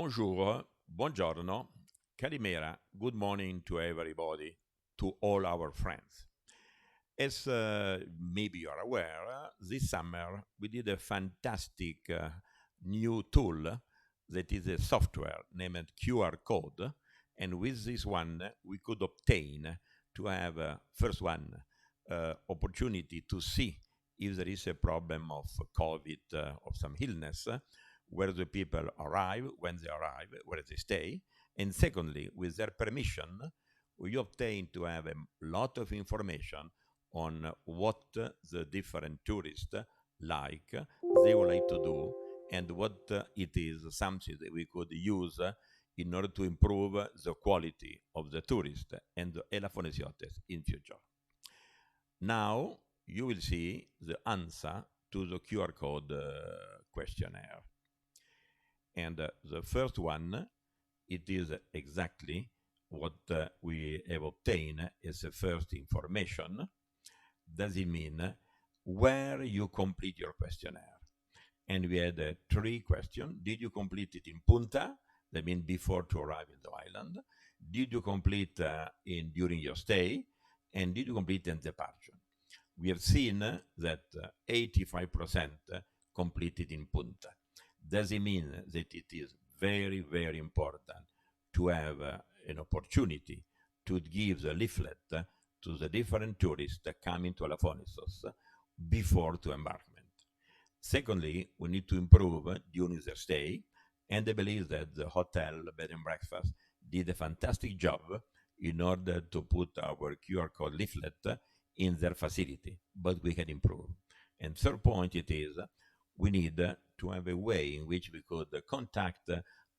Bonjour, buongiorno, calimera, good morning to everybody, to all our friends. As maybe you are aware, this summer we did a fantastic new tool that is a software named QR code, and with this one we could obtain to have first one opportunity to see if there is a problem of COVID of some illness, where the people arrive, when they arrive, where they stay. And secondly, with their permission, we obtain to have a lot of information on what the different tourists like, they would like to do, and what it is something that we could use in order to improve the quality of the tourist and the Elafonesiotες in future. Now you will see the answer to the QR code questionnaire. And the first one, it is exactly what we have obtained as the first information. Does it mean where you complete your questionnaire? And we had 3 questions. Did you complete it in Punta? That means before to arrive in the island. Did you complete during your stay? And did you complete in departure? We have seen that 85% completed in Punta. Does it mean that it is very, very important to have an opportunity to give the leaflet to the different tourists coming to Elafonissos before to embarkment? Secondly, we need to improve during their stay, and I believe that the hotel bed and breakfast did a fantastic job in order to put our QR code leaflet in their facility, but we can improve. And third point, it is we need to have a way in which we could contact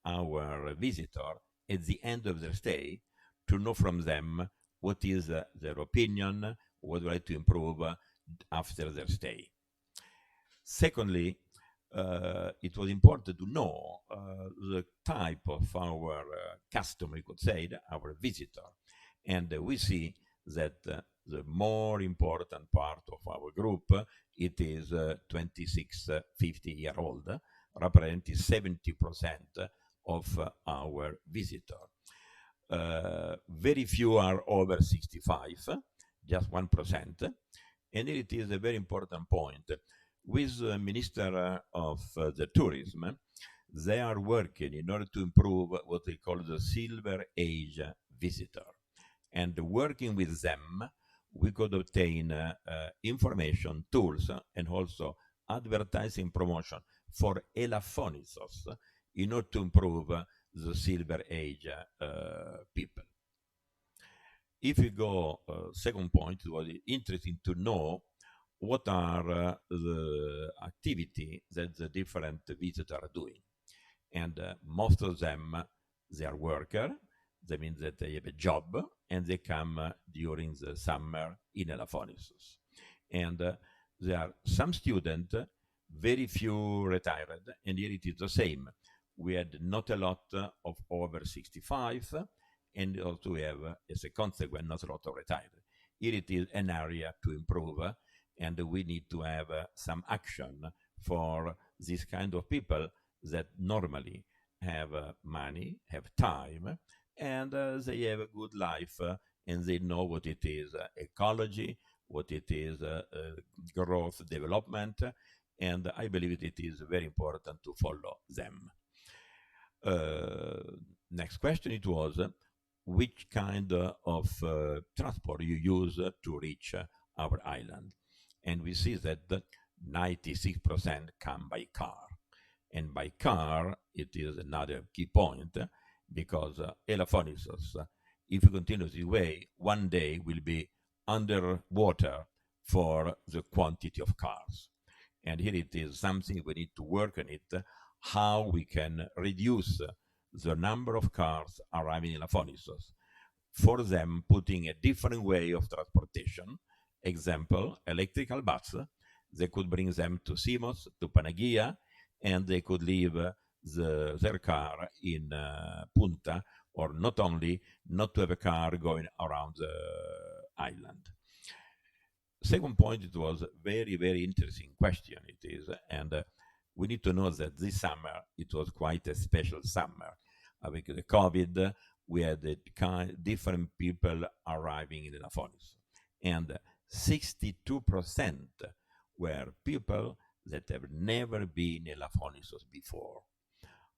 our visitor at the end of their stay to know from them what is their opinion, what they like to improve after their stay. Secondly, it was important to know the type of our customer, we could say, our visitor. And we see that the more important part of our group, it is 26-50-year-old, representing 70% of our visitor. Very few are over 65, just 1%. And it is a very important point. With the Minister of the Tourism, they are working in order to improve what they call the Silver Age visitor. And working with them, we could obtain information, tools, and also advertising promotion for Elafonissos in order to improve the Silver Age people. If we go second point, it was interesting to know what are the activity that the different visitors are doing. And most of them, they are worker. That means that they have a job and they come during the summer in Elafonissos. And there are some students, very few retired, and here it is the same. We had not a lot of over 65, and also we have, as a consequence, not a lot of retired. Here it is an area to improve, and we need to have some action for this kind of people that normally have money, have time, and they have a good life, and they know what it is ecology, what it is growth, development, and I believe it is very important to follow them. Next question, it was, which kind of transport you use to reach our island? And we see that 96% come by car. And by car, it is another key point, because Elafonissos, if we continue this way, one day will be underwater for the quantity of cars. And here it is something we need to work on it, how we can reduce the number of cars arriving in Elafonissos. For them, putting a different way of transportation, example, electrical bus, they could bring them to Simos, to Panagia, and they could leave their car in Punta, or not only not to have a car going around the island. Second point, it was very, very interesting question it is, and we need to know that this summer it was quite a special summer. With the COVID, we had different people arriving in the Lafonis, and 62% were people that have never been in Lafonisos before.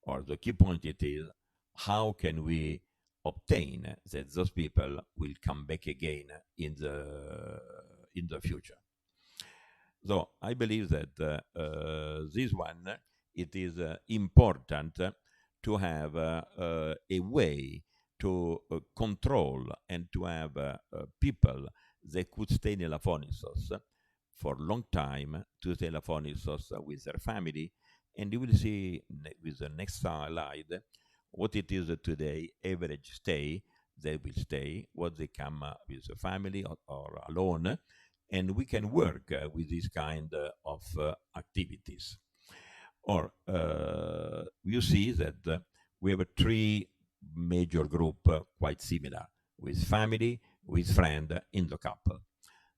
Or the key point it is, how can we obtain that those people will come back again in the future? So I believe that this one, it is important to have a way to control and to have people that could stay in Elafonisos for a long time, to stay in Elafonisos with their family. And you will see with the next slide what it is today, average stay, they will stay, what they come with a family or alone, and we can work with this kind of activities. Or you see that we have three major group quite similar, with family, with friend, in the couple.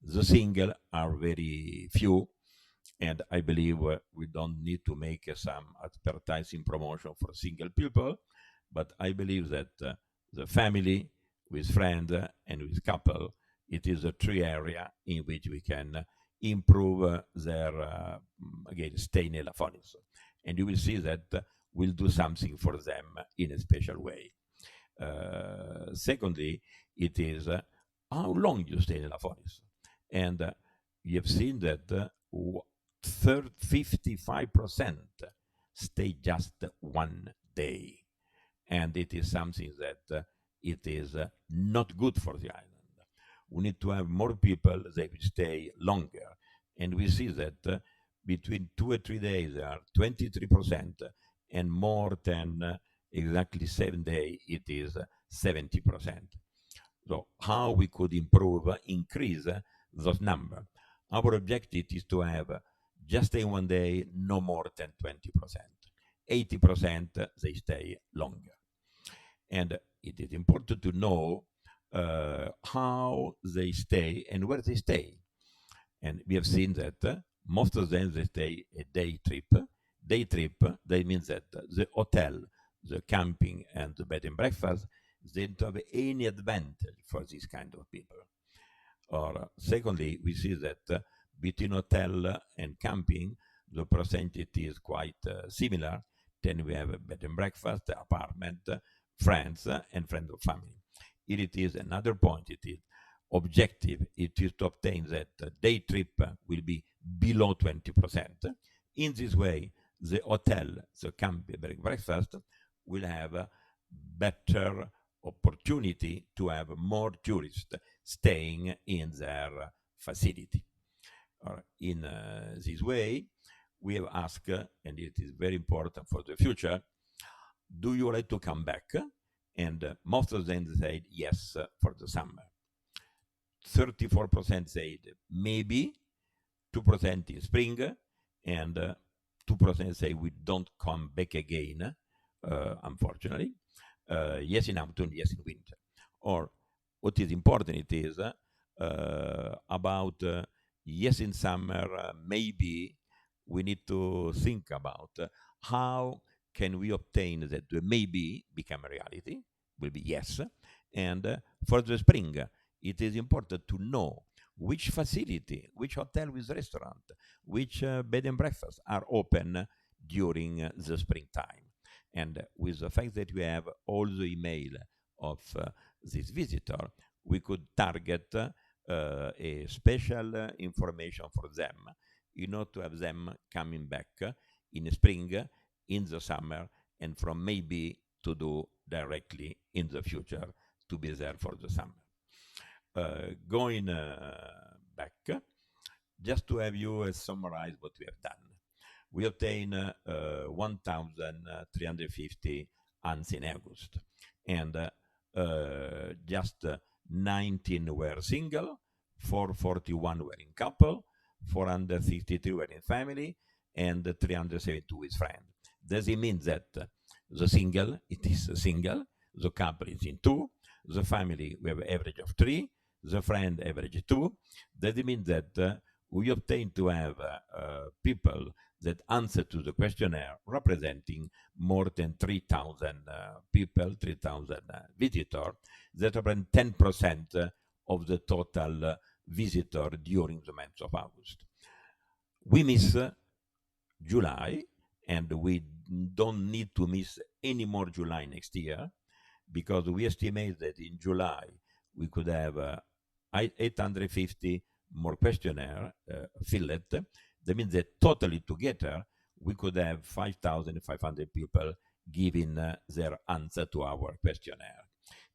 The single are very few, and I believe we don't need to make some advertising promotion for single people, but I believe that the family, with friend, and with couple, it is a three area in which we can improve their again stay in Elafonics, and you will see that we'll do something for them in a special way. Secondly, it is how long you stay in Elafonics, and you have seen that 55% stay just 1 day, and it is something that it is not good for the island. We need to have more people that will stay longer, and we see that between 2 or 3 days there are 23%, and more than exactly 7 days it is 70%. So how we could improve, increase those numbers? Our objective is to have just in 1 day, no more than 20%. 80% they stay longer. And it is important to know how they stay and where they stay. And we have seen that most of them, they stay a day trip. Day trip, that means that the hotel, the camping, and the bed and breakfast, they don't have any advantage for this kind of people. Or secondly, we see that between hotel and camping, the percentage is quite similar. Then we have a bed and breakfast, apartment, friends, and friends of family. Here it is another point. It is objective. It is to obtain that day trip will be below 20%. In this way, the hotel, the camping, bed and breakfast will have a better opportunity to have more tourists staying in their facility. In this way, we have asked, and it is very important for the future, do you like to come back? And most of them said yes for the summer. 34% said maybe, 2% in spring, and 2% say we don't come back again, unfortunately. Yes in autumn, yes in winter. Or what is important, it is about yes in summer, maybe we need to think about how can we obtain that the maybe become a reality, will be yes. And for the spring, it is important to know which facility, which hotel with restaurant, which bed and breakfast are open during the springtime. And with the fact that we have all the email of this visitor, we could target a special information for them in order to have them coming back in the spring, in the summer, and from maybe to do directly in the future to be there for the summer. Going back, just to have you summarize what we have done. We obtained 1,350 ants in August, and just 19 were single, 441 were in couple, 463 were in family, and 372 with friend. Does it mean that the single, it is single, the couple is in 2, the family we have average of 3, the friend average 2? Does it mean that we obtain to have people that answer to the questionnaire representing more than 3,000 people, 3,000 visitors, that represent 10% of the total visitor during the month of August. We miss July, and we don't need to miss any more July next year, because we estimate that in July we could have 850 more questionnaire filled. That means that totally together we could have 5,500 people giving their answer to our questionnaire.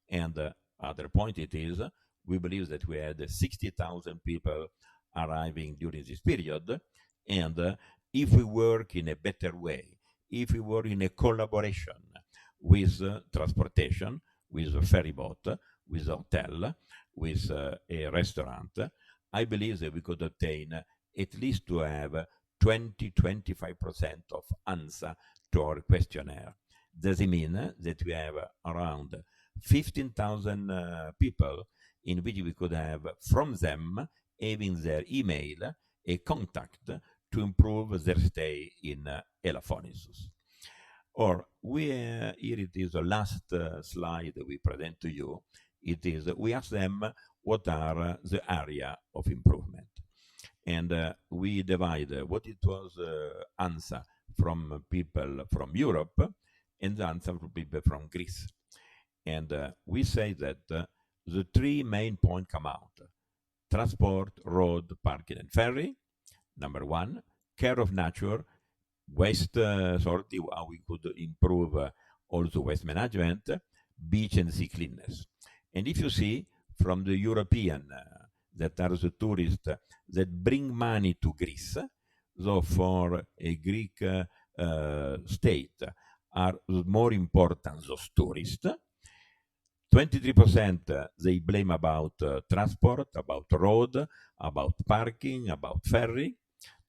And other point it is, we believe that we had 60,000 people arriving during this period, and if we work in a better way, if we work in a collaboration with transportation, with a ferry boat, with a hotel, with a restaurant, I believe that we could obtain at least to have 20-25% of answer to our questionnaire. Does it mean that we have around 15,000 people in which we could have from them having their email a contact to improve their stay in Elaphonisus? Or here it is the last slide we present to you. It is we ask them what are the area of improvement, and we divide what it was answer from people from Europe and the answer from people from Greece. And we say that the three main points come out: transport, road, parking, and ferry. Number one, care of nature, waste sorting, how we could improve also waste management, beach and sea cleanness. And if you see from the European that are the tourists that bring money to Greece, so for a Greek state are more important those tourists. 23% they blame about transport, about road, about parking, about ferry.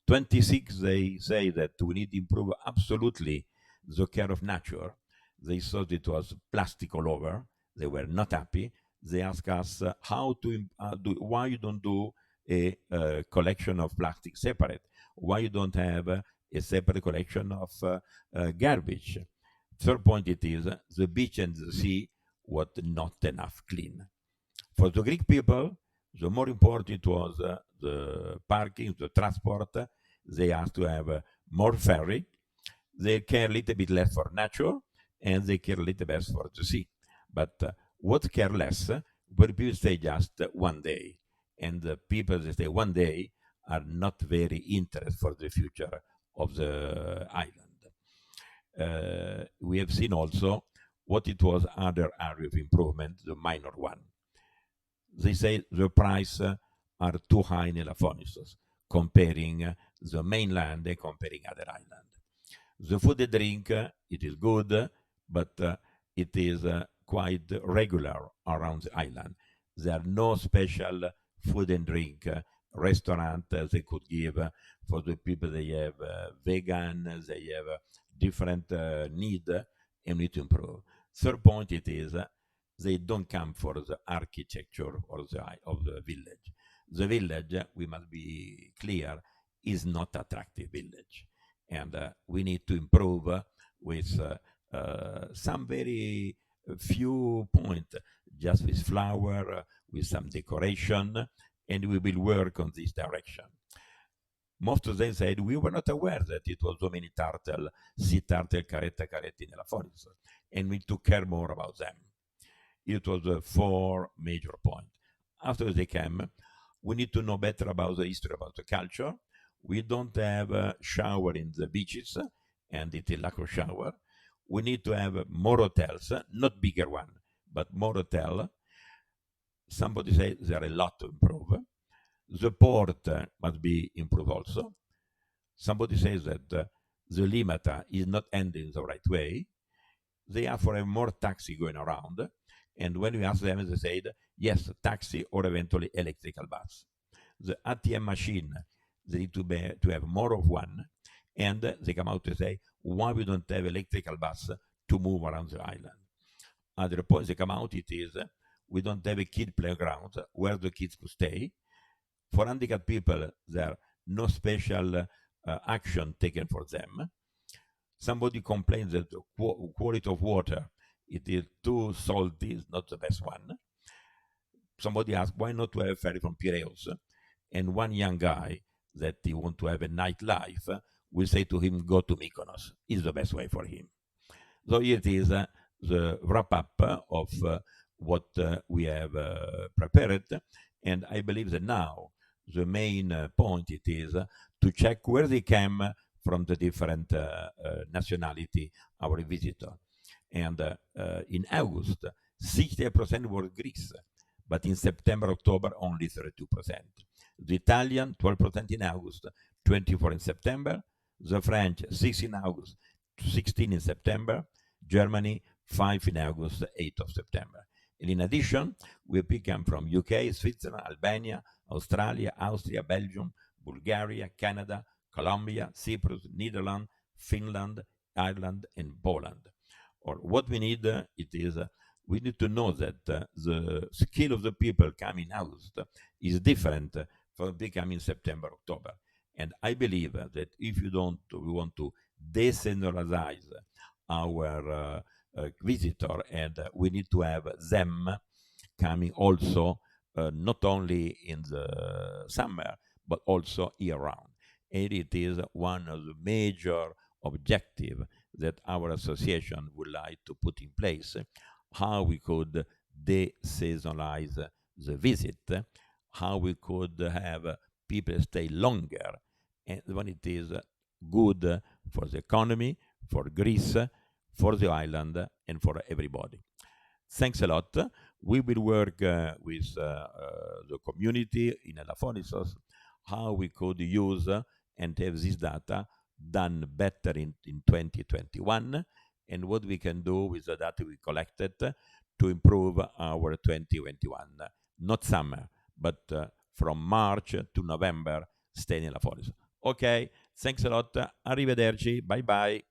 26 they say that we need to improve absolutely the care of nature. They thought it was plastic all over. They were not happy. They asked us how to why you don't do a collection of plastic separate? Why you don't have a separate collection of garbage? Third point it is the beach and the sea was not enough clean. For the Greek people, the more important was the parking, the transport. They asked to have more ferry. They care a little bit less for nature, and they care a little less for the sea. But what care less, where people stay just one day, and the people that stay one day are not very interested for the future of the island. We have seen also what it was other area of improvement, the minor one. They say the price are too high in Elaphonisus, comparing the mainland and comparing other islands. The food and drink, it is good, but it is quite regular around the island. There are no special food and drink restaurant they could give for the people. They have vegan, they have different need and need to improve. Third point it is they don't come for the architecture or of the village. The village, we must be clear, is not attractive village, and we need to improve with some very few points, just with flower, with some decoration, and we will work on this direction. Most of them said we were not aware that it was so many turtle, sea turtle, caretta in Elaphonisus, and we took care more about them. It was 4 major points. After they came, we need to know better about the history, about the culture. We don't have a shower in the beaches, and it is lack of shower. We need to have more hotels, not bigger one, but more hotel. Somebody said there are a lot to improve. The port must be improved also. Somebody says that the limata is not ending the right way. They ask for a more taxi going around. And when we ask them, they said, yes, taxi or eventually electrical bus. The ATM machine, they need to have more of one. And they come out to say, why we don't have electrical bus to move around the island? Other points they come out, it is, we don't have a kid playground where the kids could stay. For handicapped people, there no special action taken for them. Somebody complains that the quality of water it is too salty, it's not the best one. Somebody asked why not to have a ferry from Piraeus, and one young guy that he want to have a nightlife will say to him, "Go to Mykonos." Is the best way for him. So here it is, the wrap up of what we have prepared, and I believe that now the main point it is to check where they came from, the different nationality, our visitor. And in August, 60% were Greece, but in September, October, only 32%. The Italian, 12% in August, 24 in September. The French, 6 in August, 16 in September. Germany, 5 in August, 8 of September. And in addition, we come from UK, Switzerland, Albania, Australia, Austria, Belgium, Bulgaria, Canada, Colombia, Cyprus, Netherlands, Finland, Ireland, and Poland. Or what we need, it is we need to know that the skill of the people coming August is different from they come in September, October. And I believe that if we want to decentralize our visitor, and we need to have them coming also not only in the summer but also year round. And it is one of the major objectives that our association would like to put in place, how we could deseasonalize the visit, how we could have people stay longer, and when it is good for the economy, for Greece, for the island, and for everybody. Thanks a lot. We will work with the community in Elaphonisos, how we could use and have this data done better in 2021, and what we can do with the data we collected to improve our 2021, not summer, but from March to November, stay in Elaphonisos. Okay, thanks a lot. Arrivederci. Bye bye.